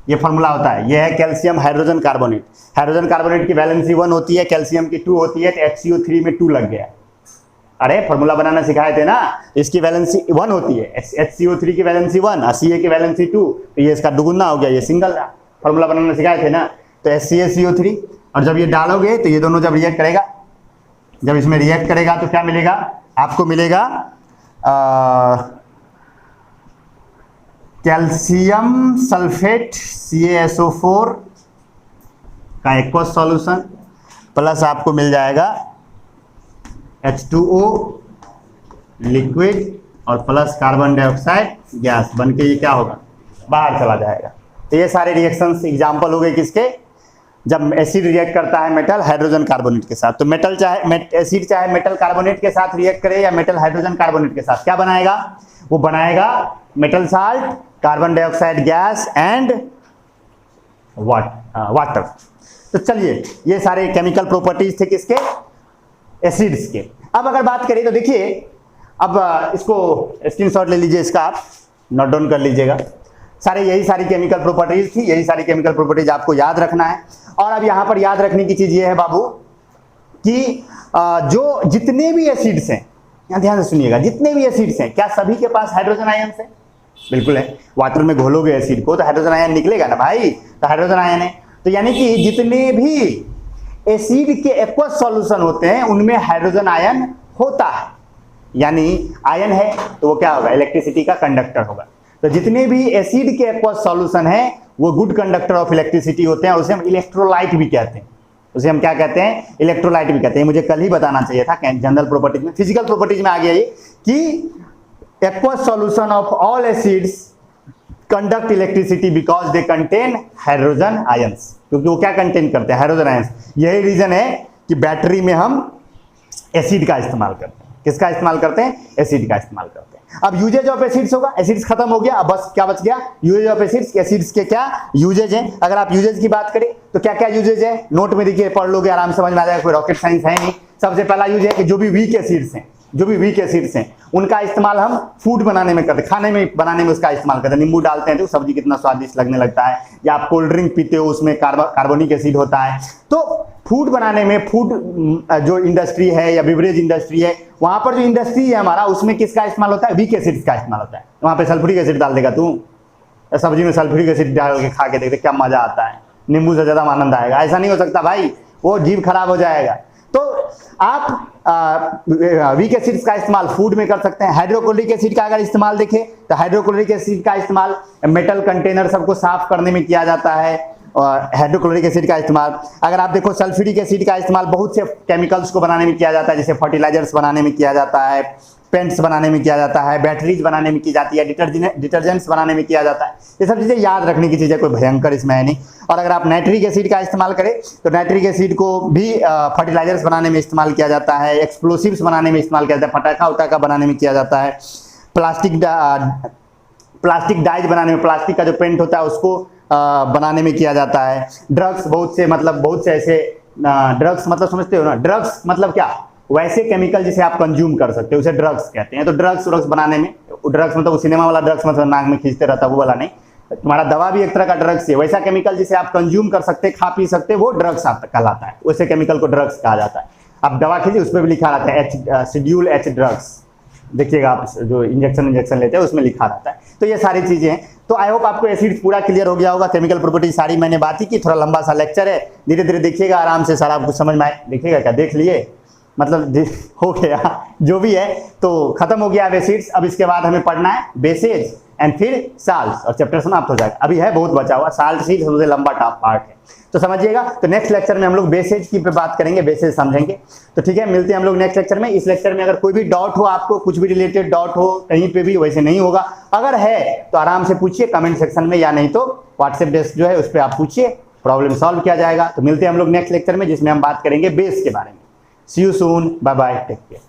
ये फॉर्मूला होता है, ये है calcium hydrogen carbonate. Hydrogen carbonate की वैलेंसी 1 होती है, कैल्शियम की 2 होती है, तो HCO3 में 2 लग गया। अरे फॉर्मूला बनाना सिखाए थे ना, इसकी वैलेंसी 1 होती है, HCO3 की वैलेंसी 1 और Ca की वैलेंसी 2, तो ये इसका दुगुना हो गया, ये सिंगल रहा। फॉर्मूला बनाना सिखाए थे ना, तो HCaCO3, और जब ये डालोगे तो ये दोनों जब रिएक्ट करेगा, जब इसमें रिएक्ट करेगा तो क्या मिलेगा, आपको मिलेगा कैल्शियम सल्फेट CaSO4 का एक्वस सॉल्यूशन, प्लस आपको मिल जाएगा H2O लिक्विड और प्लस कार्बन डाइऑक्साइड गैस बन के ये क्या होगा, बाहर चला जाएगा। तो ये सारे रिएक्शंस एग्जांपल हो गए किसके, जब एसिड रिएक्ट करता है मेटल हाइड्रोजन कार्बोनेट के साथ। तो मेटल एसिड चाहे मेटल कार्बोनेट के साथ रिएक्ट करे या मेटल हाइड्रोजन कार्बोनेट के साथ, क्या बनाएगा, वो बनाएगा metal salt, carbon dioxide gas and water. तो चलिए ये सारे केमिकल प्रॉपर्टीज थे किसके, एसिड्स के। अब अगर बात करें तो देखिए, अब इसको स्क्रीनशॉट ले लीजिए, इसका आप नोट डाउन कर लीजिएगा। यही सारी केमिकल प्रॉपर्टीज थी, यही सारी केमिकल प्रॉपर्टीज आपको याद रखना है। और अब यहाँ पर याद रखने की चीज ये है बाबू कि जो जितने भी एसिड्स हैं, यहाँ ध्यान से सुनिएगा, जितने भी एसिड्स हैं क्या सभी के पास हाइड्रोजन आयन्स हैं, बिल्कुल है। वाटर में घोलोगे एसिड को तो हाइड्रोजन आयन निकलेगा ना भाई, तो हाइड्रोजन आयन है। तो यानी कि जितने भी एसिड के एक्वस सॉल्यूशन होते हैं उनमें हाइड्रोजन आयन होता है, यानी आयन है तो वो क्या होगा, इलेक्ट्रिसिटी का कंडक्टर होगा। तो जितने भी एसिड के एक्वस सॉल्यूशन है वो गुड कंडक्टर ऑफ इलेक्ट्रिसिटी होते हैं, उसे हम इलेक्ट्रोलाइट भी कहते हैं। उसे हम क्या कहते हैं, इलेक्ट्रोलाइट भी कहते हैं। मुझे कल ही बताना चाहिए था जनरल प्रॉपर्टीज में, फिजिकल प्रॉपर्टीज में आ गया ये कि aqueous solution of all acids conduct electricity because they contain hydrogen ions, क्योंकि वो क्या कंटेन करते हैं, हाइड्रोजन आयंस। यही रीजन है कि बैटरी में हम एसिड का इस्तेमाल करते हैं। किसका इस्तेमाल करते हैं, एसिड का इस्तेमाल करते हैं। अब यूजेज ऑफ एसिड्स होगा, एसिड्स खत्म हो गया, अब बस क्या बच गया, यूजेज ऑफ एसिड्स। एसिड्स के क्या यूजेज हैं, अगर आप यूजेज की बात करें तो क्या क्या यूजेज है, नोट में देखिए, पढ़ लोगे आराम से समझ में आ जाएगा, कोई रॉकेट साइंस है नहीं। सबसे पहला यूज है कि जो भी वीक एसिड्स हैं, जो भी वीक एसिड्स हैं उनका इस्तेमाल हम फूड बनाने में करते हैं, खाने में बनाने में उसका इस्तेमाल करते हैं। नींबू डालते हैं तो सब्जी कितना स्वादिष्ट लगने लगता है, या आप कोल्ड ड्रिंक पीते हो उसमें कार्बोनिक एसिड होता है। तो फूड बनाने में, फूड जो इंडस्ट्री है या बिवरेज इंडस्ट्री है, वहां पर जो इंडस्ट्री है हमारा, उसमें किसका इस्तेमाल होता है, वीक एसिड्स का इस्तेमाल होता है। वहां पे सल्फ्यूरिक एसिड डाल देगा तू, सब्जी में सल्फ्यूरिक एसिड डाल के खा के देखते क्या मजा आता है, नींबू से ज्यादा आनंद आएगा। ऐसा नहीं हो सकता भाई, वो जीव खराब हो जाएगा। तो आप वीक एसिड्स का इस्तेमाल फूड में कर सकते हैं। हाइड्रोक्लोरिक एसिड का अगर इस्तेमाल देखें तो हाइड्रोक्लोरिक एसिड का इस्तेमाल मेटल कंटेनर सबको साफ करने में किया जाता है, और हाइड्रोक्लोरिक एसिड का इस्तेमाल अगर आप देखो, सल्फ्यूरिक एसिड का इस्तेमाल बहुत से केमिकल्स को बनाने में किया जाता है, जैसे फर्टिलाइजर्स बनाने में किया जाता है, पेंट्स बनाने में किया जाता है, बैटरीज बनाने में की जाती है, डिटर्जेंट्स बनाने में किया जाता है। ये सब चीज़ें याद रखने की चीज़ें, कोई भयंकर इसमें है नहीं। और अगर आप नाइट्रिक एसिड का इस्तेमाल करें तो नाइट्रिक एसिड को भी फर्टिलाइजर्स बनाने में इस्तेमाल किया जाता है, एक्सप्लोसिव्स बनाने में इस्तेमाल किया जाता है, पटाखा उटाखा बनाने में किया जाता है, प्लास्टिक डाइज बनाने में, प्लास्टिक का जो पेंट होता है उसको बनाने में किया जाता है। ड्रग्स, बहुत से ऐसे ड्रग्स मतलब समझते हो ना, ड्रग्स मतलब क्या, वैसे केमिकल जिसे आप कंज्यूम कर सकते हो उसे ड्रग्स कहते हैं। तो ड्रग्स बनाने में, ड्रग्स मतलब सिनेमा वाला ड्रग्स मतलब नाक में खींचते रहता वो वाला नहीं, तुम्हारा दवा भी एक तरह का ड्रग्स है। वैसा केमिकल जिसे आप कंज्यूम कर सकते, खा पी सकते, वो ड्रग्स कहलाता है, वैसे केमिकल को ड्रग्स कहा जाता है। आप दवा खींचिए, उस पर भी लिखा रहता है शेड्यूल H ड्रग्स, देखिएगा आप जो इंजेक्शन लेते हैं उसमें लिखा रहता है। तो ये सारी चीजें हैं। तो आई होप आपको एसिड्स पूरा क्लियर हो गया होगा। केमिकल प्रॉपर्टीज सारी मैंने बात ही की, थोड़ा लंबा सा लेक्चर है, धीरे धीरे देखिएगा, आराम से सारा आपको समझ में आए। देखिएगा क्या, देख लिए, मतलब हो गया जो भी है। तो खत्म हो गया अब एसिड्स। अब इसके बाद हमें पढ़ना है बेसेज एंड फिर साल्ट्स, और चैप्टर समाप्त हो जाएगा। अभी है बहुत बचा हुआ, साल्ट सीट सबसे लंबा पार्ट है, तो समझिएगा। तो नेक्स्ट लेक्चर में हम लोग बेसेज की पे बात करेंगे, बेसेज समझेंगे। तो ठीक है, मिलते हैं हम लोग नेक्स्ट लेक्चर में। इस लेक्चर में अगर कोई भी डाउट हो आपको, कुछ भी रिलेटेड डाउट हो कहीं पे भी, वैसे नहीं होगा, अगर है तो आराम से पूछिए कमेंट सेक्शन में, या नहीं तो व्हाट्सएप डेस्क जो है उस पर आप पूछिए, प्रॉब्लम सॉल्व किया जाएगा। तो मिलते हैं हम लोग नेक्स्ट लेक्चर में, जिसमें हम बात करेंगे बेस के बारे में। See you soon, bye bye, take care.